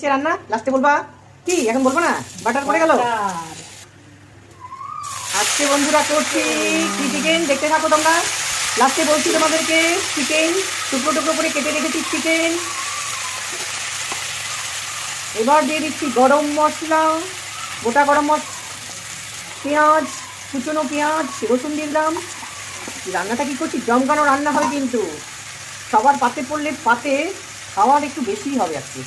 হচ্ছে রান্না, লাস্টে বলবা কি? এখন বলবো না, বাটার পড়ে গেল। আজকে বন্ধুরা করছি কি চিকেন, দেখতে থাকো তোমরা। লাস্টে বলছি তোমাদেরকে, চিকেন টুকরো টুকরো করে কেটে রেখেছি চিকেন। এবার দিয়ে দিচ্ছি গরম মশলা, গোটা গরম মশলা, পেঁয়াজ, কুচনো পেঁয়াজ, রসুন দিয়ে দিলাম। রান্নাটা কি করছি, জমকানো রান্না হবে কিন্তু, সবার পাতে পড়লে পাতে খাওয়ার একটু বেশি হবে আজকে।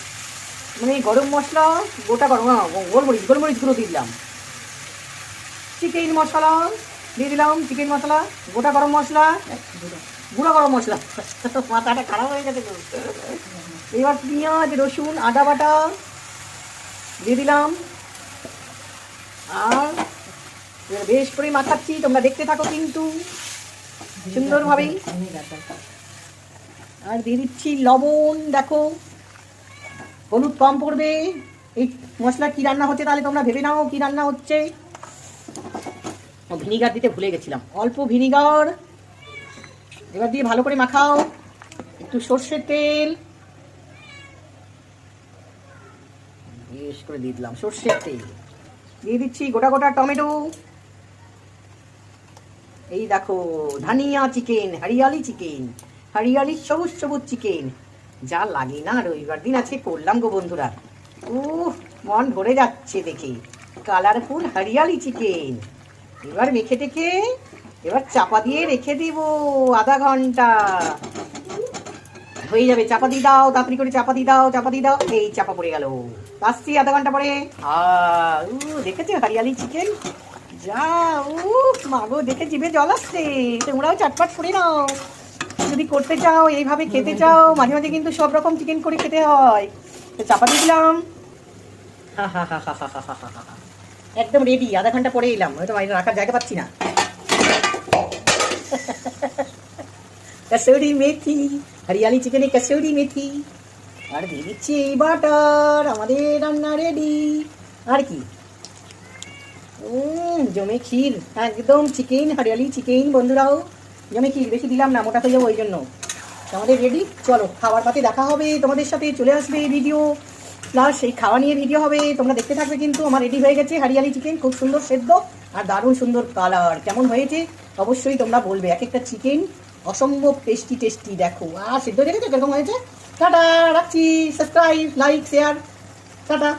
মানে গরম মশলা, গোটা গরম গোলমরিচ গুঁড়ো দিয়ে দিলাম, চিকেন মশলা দিয়ে দিলাম, চিকেন মশলা, গোটা গরম মশলা, গুঁড়ো গরম মশলা, মাথাটা খারাপ হয়ে গেছে। এবার পেঁয়াজ, রসুন, আদা বাটা দিয়ে দিলাম, আর বেশ করে মাখাচ্ছি, তোমরা দেখতে থাকো কিন্তু সুন্দরভাবেই। আর দিয়ে দিচ্ছি লবণ, দেখো হলুদ কম পড়বে। এই মশলা কি রান্না হচ্ছে তাহলে তোমরা ভেবে নাও কি রান্না হচ্ছে। ভিনিগার দিতে ভুলে গেছিলাম, অল্প ভিনিগার। এবার দিয়ে ভালো করে মাখাও। একটু সর্ষের তেল বেশ করে দিয়ে দিলাম, সর্ষের তেল দিয়ে দিচ্ছি, গোটা গোটা টমেটো, এই দেখো ধনিয়া চিকেন, হরিয়ালি চিকেন, হরিয়ালি সবুজ সবুজ চিকেন, যা লাগে না রবিবার দিন আছে করলাম গো বন্ধুরা। মন ভরে যাচ্ছে দেখে, কালারফুল হরিয়ালি চিকেন। এবার মেখে টেখে এবার চাপা দিয়ে রেখে দিব আধা ঘন্টা, হয়ে যাবে। চাপা দিয়ে দাও, তাড়াতাড়ি করে চাপা দিয়ে দাও, চাপা দিয়ে দাও। এই চাপা পড়ে গেল, আসছি আধা ঘন্টা পরে। দেখেছো হরিয়ালি চিকেন, যা মাগো দেখে জিভে জল আসছে। তোমরাও চটপট করে নাও যদি করতে চাও, এইভাবে খেতে চাও। মাঝে মাঝে কিন্তু সব রকম চিকেন করে খেতে হয়। তো চাপা দিয়ে দিলাম, একদম রেডি। আধা ঘন্টা পরে এলাম, হয়তো রাখার জায়গা পাচ্ছি না। কসুরি মেথি, হরিয়ালি চিকেনে কসুরি মেথি, আর দিয়ে দিচ্ছি এই বাটার। আমাদের রান্না রেডি। আর কি জমে ক্ষীর, একদম চিকেন হরিয়ালি চিকেন। বন্ধুরাও জমে ক্ষীর, বেশি দিলাম না, মোটা হয়ে যাবো ওই জন্য। আমাদের রেডি, চলো খাবার পাতে দেখা হবে তোমাদের সাথে। চলে আসবে ভিডিও প্লাস সেই খাওয়া নিয়ে ভিডিও হবে, তোমরা দেখতে থাকবে কিন্তু। আমার রেডি হয়ে গেছে হরিয়ালি চিকেন, খুব সুন্দর সেদ্ধ আর দারুণ সুন্দর কালার। কেমন হয়েছে অবশ্যই তোমরা বলবে। এক একটা চিকেন অসম্ভব টেস্টি টেস্টি। দেখো আর সেদ্ধ দেখেছো কিরকম হয়েছে। টাটা, রাখছি। Subscribe, like, share, tata.